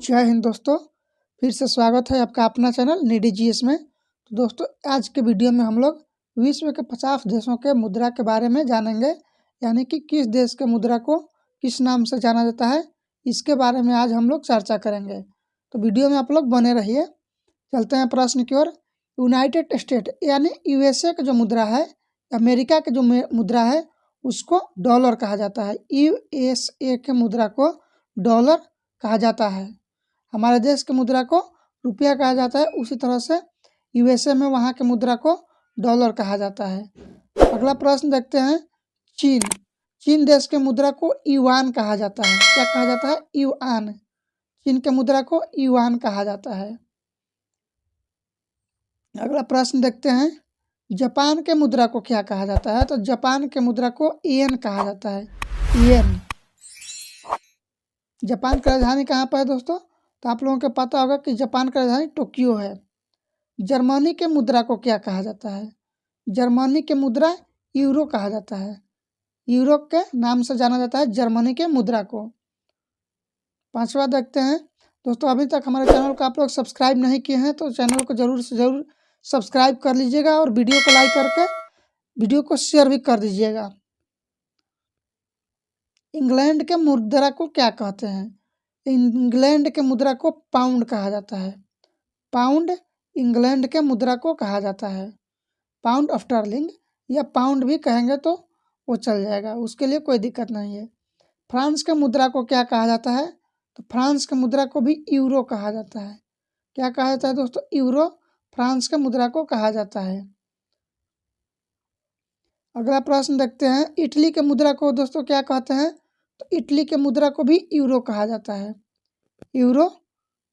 जय हिंद दोस्तों। फिर से स्वागत है आपका अपना चैनल नीडी जीएस में। तो दोस्तों आज के वीडियो में हम लोग विश्व के 50 देशों के मुद्रा के बारे में जानेंगे, यानी कि किस देश के मुद्रा को किस नाम से जाना जाता है, इसके बारे में आज हम लोग चर्चा करेंगे। तो वीडियो में आप लोग बने रहिए। चलते हैं प्रश्न की ओर। यूनाइटेड स्टेट यानी यूएसए का जो मुद्रा है, अमेरिका के जो मुद्रा है उसको डॉलर कहा जाता है। यूएसए के मुद्रा को डॉलर कहा जाता है। हमारे देश के मुद्रा को रुपया कहा जाता है, उसी तरह से यूएसए में वहाँ के मुद्रा को डॉलर कहा जाता है। अगला प्रश्न देखते हैं। चीन देश के मुद्रा को युआन कहा जाता है। क्या कहा जाता है? युआन। चीन के मुद्रा को युआन कहा जाता है। अगला प्रश्न देखते हैं। जापान के मुद्रा को क्या कहा जाता है? तो जापान के मुद्रा को येन कहा जाता है। येन। जापान की राजधानी कहाँ पर है दोस्तों? तो आप लोगों को पता होगा कि जापान की राजधानी टोक्यो है। जर्मनी के मुद्रा को क्या कहा जाता है? जर्मनी के मुद्रा यूरो कहा जाता है। यूरो के नाम से जाना जाता है जर्मनी के मुद्रा को। पांचवा देखते हैं दोस्तों। अभी तक हमारे चैनल को आप लोग सब्सक्राइब नहीं किए हैं तो चैनल को जरूर से जरूर सब्सक्राइब कर लीजिएगा और वीडियो को लाइक करके वीडियो को शेयर भी कर दीजिएगा। इंग्लैंड के मुद्रा को क्या कहते हैं? इंग्लैंड के मुद्रा को पाउंड कहा जाता है। पाउंड इंग्लैंड के मुद्रा को कहा जाता है। पाउंड ऑफ स्टर्लिंग या पाउंड भी कहेंगे तो वो चल जाएगा, उसके लिए कोई दिक्कत नहीं है। फ्रांस के मुद्रा को क्या कहा जाता है? तो फ्रांस के मुद्रा को भी यूरो कहा जाता है। क्या कहा जाता है दोस्तों? यूरो फ्रांस के मुद्रा को कहा जाता है। अगला प्रश्न देखते हैं। इटली के मुद्रा को दोस्तों क्या कहते हैं? तो इटली के मुद्रा को भी यूरो कहा जाता है। यूरो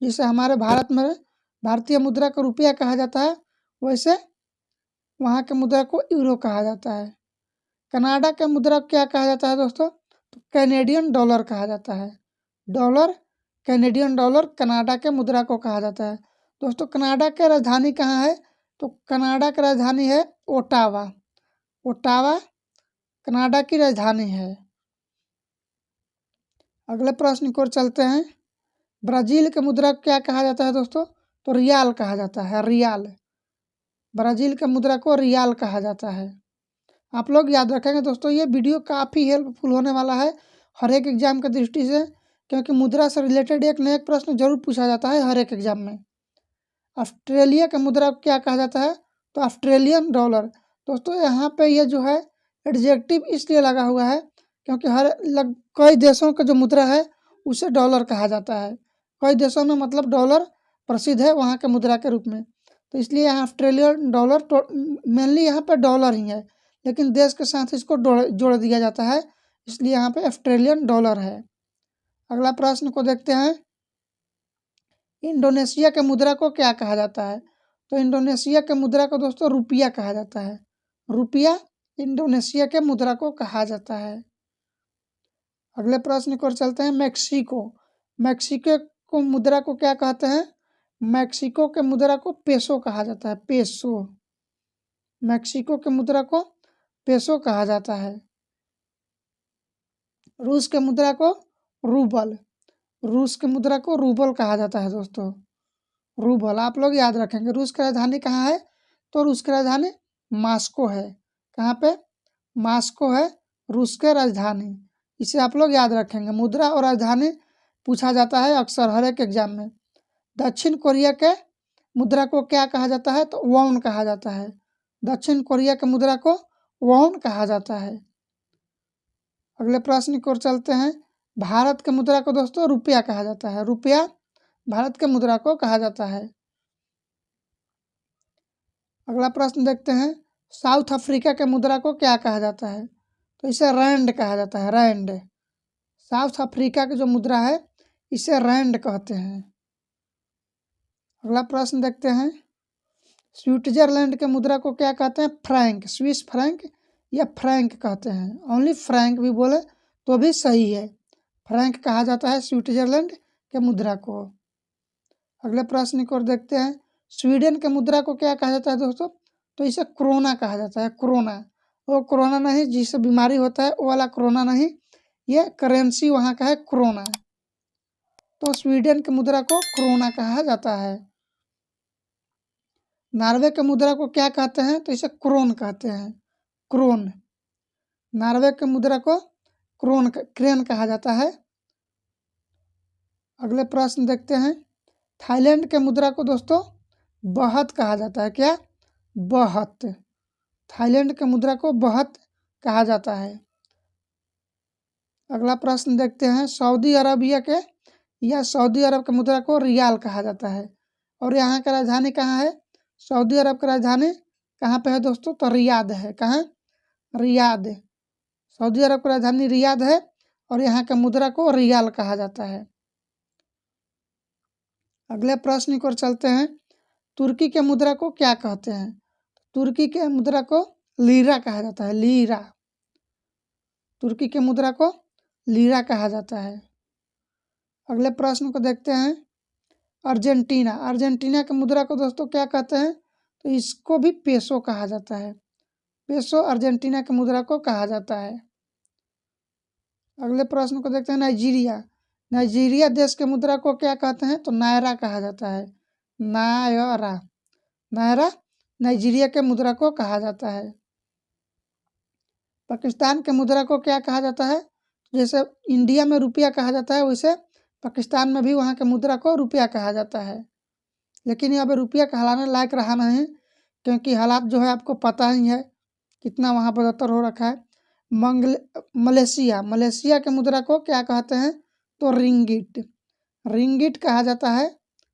जिसे हमारे भारत में भारतीय मुद्रा को रुपया कहा जाता है, वैसे वहाँ के मुद्रा को यूरो कहा जाता है। कनाडा के मुद्रा को क्या कहा जाता है दोस्तों? तो कैनेडियन डॉलर कहा जाता है। डॉलर कैनेडियन डॉलर कनाडा के मुद्रा को कहा जाता है। दोस्तों कनाडा की राजधानी कहाँ है? तो कनाडा की राजधानी है ओटावा। ओटावा कनाडा की राजधानी है। अगले प्रश्न की ओर चलते हैं। ब्राज़ील के मुद्रा को क्या कहा जाता है दोस्तों? तो रियाल कहा जाता है। रियाल। ब्राज़ील के मुद्रा को रियाल कहा जाता है। आप लोग याद रखेंगे दोस्तों, ये वीडियो काफ़ी हेल्पफुल होने वाला है हर एक एग्जाम की दृष्टि से, क्योंकि मुद्रा से रिलेटेड एक न एक प्रश्न जरूर पूछा जाता है हर एक एग्जाम में। ऑस्ट्रेलिया के मुद्रा को क्या कहा जाता है? तो ऑस्ट्रेलियन डॉलर। दोस्तों यहाँ पे ये जो है एडजेक्टिव इसलिए लगा हुआ है क्योंकि कई देशों का जो मुद्रा है उसे डॉलर कहा जाता है। कई देशों में मतलब डॉलर प्रसिद्ध है वहाँ के मुद्रा के रूप में, तो इसलिए यहाँ ऑस्ट्रेलियन डॉलर मेनली यहाँ पे डॉलर ही है, लेकिन देश के साथ इसको जोड़ दिया जाता है, इसलिए यहाँ पे ऑस्ट्रेलियन डॉलर है। अगला प्रश्न को देखते हैं। इंडोनेशिया के मुद्रा को क्या कहा जाता है? तो इंडोनेशिया के मुद्रा को दोस्तों रुपया कहा जाता है। रुपया इंडोनेशिया के मुद्रा को कहा जाता है। अगले प्रश्न की ओर चलते हैं। मैक्सिको को मुद्रा को क्या कहते हैं? मैक्सिको के मुद्रा को पेसो कहा जाता है। पेसो। मैक्सिको के मुद्रा को पेसो कहा जाता है। रूस के मुद्रा को रूबल। रूस के मुद्रा को रूबल कहा जाता है दोस्तों। रूबल आप लोग याद रखेंगे। रूस की राजधानी कहाँ है? तो रूस की राजधानी मॉस्को है। कहाँ पे? मॉस्को है रूस की राजधानी। इसे आप लोग याद रखेंगे। मुद्रा और राजधानी पूछा जाता है अक्सर हर एक एग्जाम में। दक्षिण कोरिया के मुद्रा को क्या कहा जाता है? तो वॉन कहा जाता है। दक्षिण कोरिया के मुद्रा को वॉन कहा जाता है। अगले प्रश्न की ओर चलते हैं। भारत के मुद्रा को दोस्तों रुपया कहा जाता है। रुपया भारत के मुद्रा को कहा जाता है। अगला प्रश्न देखते हैं। साउथ अफ्रीका के मुद्रा को क्या कहा जाता है? तो इसे रैंड कहा जाता है। रैंड। साउथ अफ्रीका की जो मुद्रा है इसे रैंड कहते हैं। अगला प्रश्न देखते हैं। स्विट्जरलैंड के मुद्रा को क्या कहते हैं? फ्रैंक। स्विस फ्रैंक या फ्रैंक कहते हैं। ओनली फ्रैंक भी बोले तो भी सही है। फ्रैंक कहा जाता है स्विट्जरलैंड के मुद्रा को। अगले प्रश्न की ओर देखते हैं। स्वीडन के मुद्रा को क्या कहा जाता है दोस्तों? तो इसे क्रोना कहा जाता है। क्रोना। वो कोरोना नहीं जिससे बीमारी होता है वो वाला कोरोना नहीं, ये करेंसी वहाँ का है क्रोना। तो स्वीडन की मुद्रा को क्रोना कहा जाता है। नॉर्वे की मुद्रा को क्या कहते हैं? तो इसे क्रोन कहते हैं, क्रोन। नॉर्वे की मुद्रा को क्रेन कहा जाता है। अगले प्रश्न देखते हैं। थाईलैंड के मुद्रा को दोस्तों बहत कहा जाता है। क्या? बहत। थाईलैंड के मुद्रा को बहत कहा जाता है। अगला प्रश्न देखते हैं। सऊदी अरबिया के या सऊदी अरब के मुद्रा को रियाल कहा जाता है और यहाँ का राजधानी कहाँ है? सऊदी अरब की राजधानी कहाँ पे है दोस्तों? तो रियाद है। कहाँ? रियाद। सऊदी अरब की राजधानी रियाद है और यहाँ के मुद्रा को रियाल कहा जाता है। अगले प्रश्न की ओर चलते हैं। तुर्की के मुद्रा को क्या कहते हैं? तुर्की के मुद्रा को लीरा कहा जाता है, लीरा। तुर्की के मुद्रा को लीरा कहा जाता है। अगले प्रश्न को देखते हैं। अर्जेंटीना, अर्जेंटीना के मुद्रा को दोस्तों क्या कहते हैं? तो इसको भी पेसो कहा जाता है। पेसो अर्जेंटीना के मुद्रा को कहा जाता है। अगले प्रश्न को देखते हैं। नाइजीरिया, नाइजीरिया देश के मुद्रा को क्या कहते हैं? तो नायरा कहा जाता है, नायरा। नायरा नाइजीरिया के मुद्रा को कहा जाता है। पाकिस्तान के मुद्रा को क्या कहा जाता है? जैसे इंडिया में रुपया कहा जाता है वैसे पाकिस्तान में भी वहाँ के मुद्रा को रुपया कहा जाता है। लेकिन यहाँ पे रुपया कहलाने लायक रहा नहीं क्योंकि हालात जो है आपको पता ही है कितना वहाँ बदतर हो रखा है। मलेशिया, मलेशिया के मुद्रा को क्या कहते हैं? तो रिंगिट, रिंगिट कहा जाता है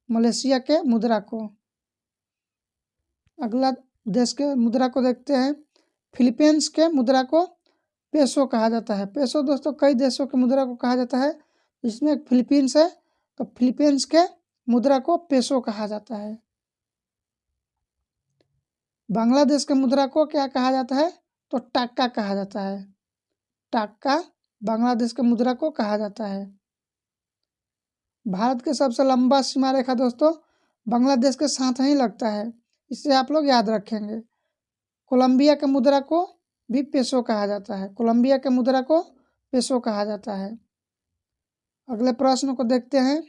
मलेशिया के मुद्रा को। अगला देश के मुद्रा को देखते हैं। फिलीपींस के मुद्रा को पेसो कहा जाता है। पेसो दोस्तों कई देशों के मुद्रा को कहा जाता है, जिसमें फिलीपींस है तो फिलीपींस के मुद्रा को पेसो कहा जाता है। बांग्लादेश के मुद्रा को क्या कहा जाता है? तो टाका कहा जाता है, टाका बांग्लादेश के मुद्रा को कहा जाता है। भारत के सबसे लंबा सीमा रेखा दोस्तों बांग्लादेश के साथ ही लगता है, इसे आप लोग याद रखेंगे। कोलंबिया के मुद्रा को भी पेसो कहा जाता है, कोलंबिया के मुद्रा को पेसो कहा जाता है। अगले प्रश्न को देखते हैं।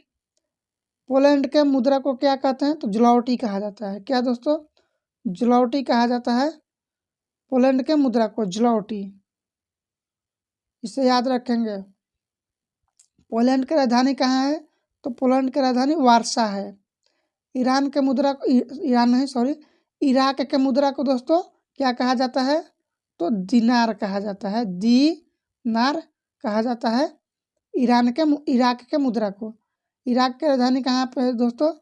पोलैंड के मुद्रा को क्या कहते हैं? तो ज्लॉटी कहा जाता है। क्या दोस्तों? ज्लॉटी कहा जाता है पोलैंड के मुद्रा को, ज्लॉटी। इसे याद रखेंगे। पोलैंड की राजधानी कहाँ है? तो पोलैंड की राजधानी वार्सा है। ईरान के मुद्रा को ईरान नहीं सॉरी इराक के मुद्रा को दोस्तों क्या कहा जाता है? तो दिनार कहा जाता है, दीनार कहा जाता है इराक के मुद्रा को। इराक की राजधानी कहाँ पे है दोस्तों?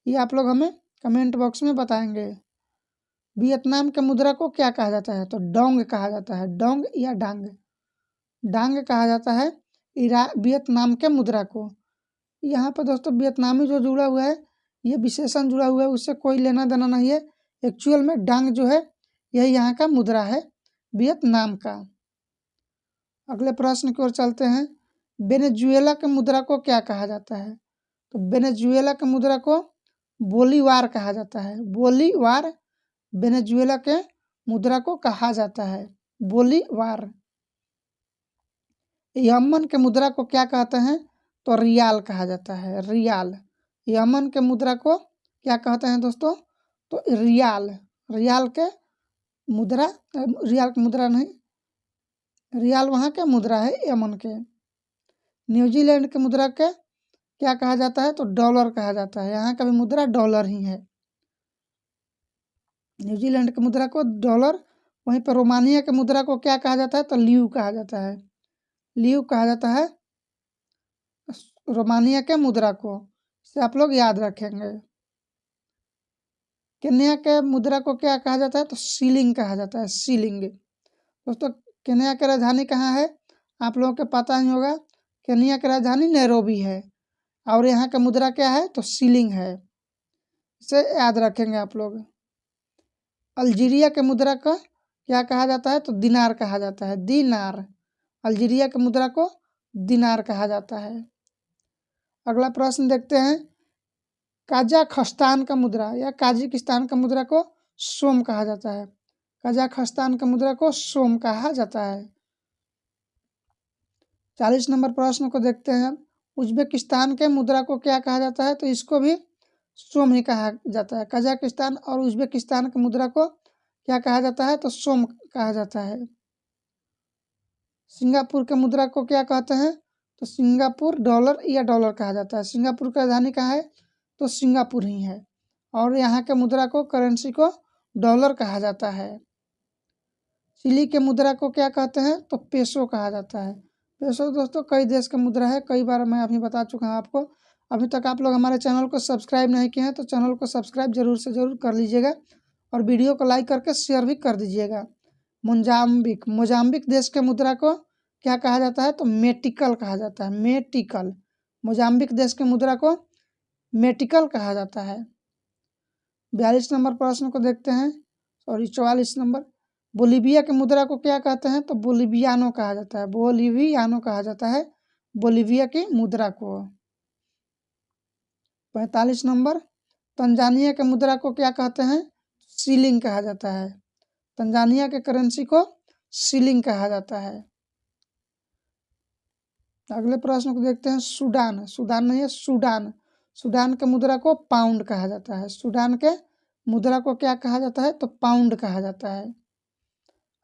ये आप लोग हमें कमेंट बॉक्स में बताएंगे। वियतनाम के मुद्रा को क्या कहा जाता है? तो डोंग कहा जाता है, डोंग या डांग, डांग कहा जाता है वियतनाम के मुद्रा को। यहाँ पर दोस्तों वियतनामी जो जुड़ा हुआ है, ये विशेषण जुड़ा हुआ है, उससे कोई लेना देना नहीं है। एक्चुअल में डांग जो है यही यहाँ का मुद्रा है वियतनाम का। अगले प्रश्न की ओर चलते हैं। वेनेजुएला के मुद्रा को क्या कहा जाता है? तो वेनेजुएला के मुद्रा को बोलीवार कहा जाता है, बोलीवार वेनेजुएला के मुद्रा को कहा जाता है, बोलीवार। यमन के मुद्रा को क्या कहते हैं? तो रियाल कहा जाता है, रियाल। यमन के मुद्रा को क्या कहते हैं दोस्तों? तो रियाल, रियाल के मुद्रा, रियाल की मुद्रा नहीं, रियाल वहाँ के मुद्रा है यमन के। न्यूजीलैंड के मुद्रा के क्या कहा जाता है? तो डॉलर कहा जाता है, यहाँ का भी मुद्रा डॉलर ही है। न्यूजीलैंड के मुद्रा को डॉलर। वहीं पर रोमानिया के मुद्रा को क्या कहा जाता है? तो ल्यू कहा जाता है, ल्यू कहा जाता है रोमानिया के मुद्रा को। इसे आप लोग याद रखेंगे। केन्या के मुद्रा को क्या कहा जाता है? तो सीलिंग कहा जाता है, सीलिंग। दोस्तों केन्या की राजधानी कहाँ है? आप लोगों को पता ही होगा। केन्या की राजधानी नैरोबी है और यहाँ का मुद्रा क्या है? तो सीलिंग है, इसे याद रखेंगे आप लोग। अल्जीरिया के मुद्रा का क्या कहा जाता है? तो दिनार कहा जाता है, दिनार। अल्जीरिया के मुद्रा को दिनार कहा जाता है। अगला प्रश्न देखते हैं। कजाखस्तान का मुद्रा या काजिकिस्तान का मुद्रा को सोम कहा जाता है, कजाखस्तान का मुद्रा को सोम कहा जाता है। 40 नंबर प्रश्न को देखते हैं। उज्बेकिस्तान के मुद्रा को क्या कहा जाता है? तो इसको भी सोम ही कहा जाता है। कजाकिस्तान और उज्बेकिस्तान के मुद्रा को क्या कहा जाता है? तो सोम कहा जाता है। सिंगापुर के मुद्रा को क्या कहते हैं? तो सिंगापुर डॉलर या डॉलर कहा जाता है। सिंगापुर की राजधानी कहाँ है? तो सिंगापुर ही है। और यहाँ के मुद्रा को, करेंसी को डॉलर कहा जाता है। चिली के मुद्रा को क्या कहते हैं? तो पेसो कहा जाता है। पेसो दोस्तों कई देश का मुद्रा है, कई बार मैं अभी बता चुका हूँ आपको। अभी तक आप लोग हमारे चैनल को सब्सक्राइब नहीं किए हैं तो चैनल को सब्सक्राइब जरूर से जरूर कर लीजिएगा और वीडियो को लाइक करके शेयर भी कर दीजिएगा। मोजाम्बिक देश के मुद्रा को क्या कहा जाता है? तो मेटिकल कहा जाता है। मेटिकल, मोजाम्बिक देश के मुद्रा को मेटिकल कहा जाता है। 42 नंबर प्रश्न को देखते हैं, सॉरी 44 नंबर। बोलीविया के मुद्रा को क्या कहते हैं? तो बोलिवियानो कहा जाता है। बोलिवियानो कहा जाता है बोलीविया की मुद्रा को। 45 नंबर। तंजानिया के मुद्रा को क्या कहते हैं? सीलिंग कहा जाता है। तंजानिया के करेंसी को सीलिंग कहा जाता है। अगले प्रश्न को देखते हैं। सूडान, सूडान नहीं है सूडान, सूडान के मुद्रा को पाउंड कहा जाता है। सूडान के मुद्रा को क्या कहा जाता है? तो पाउंड कहा जाता है।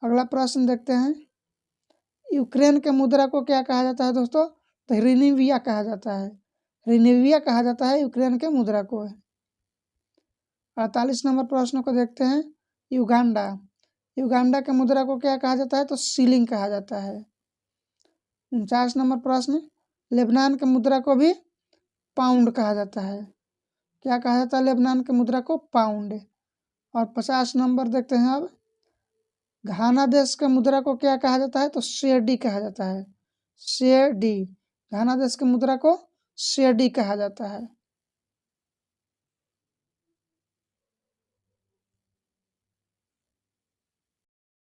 अगला प्रश्न देखते हैं। यूक्रेन के मुद्रा को क्या कहा जाता है दोस्तों? तो रिनिविया कहा जाता है। रिनिविया कहा जाता है यूक्रेन के मुद्रा को। 48 नंबर प्रश्न को देखते हैं। युगांडा, युगांडा के मुद्रा को क्या कहा जाता है? तो सीलिंग कहा जाता है। 49 नंबर प्रश्न। लेबनान के मुद्रा को भी पाउंड कहा जाता है। क्या कहा जाता है लेबनान के मुद्रा को? पाउंड। और 50 नंबर देखते हैं अब। घाना देश के मुद्रा को क्या कहा जाता है? तो शेरडी कहा जाता है। शेरडी, घाना देश के मुद्रा को शेरडी कहा जाता है।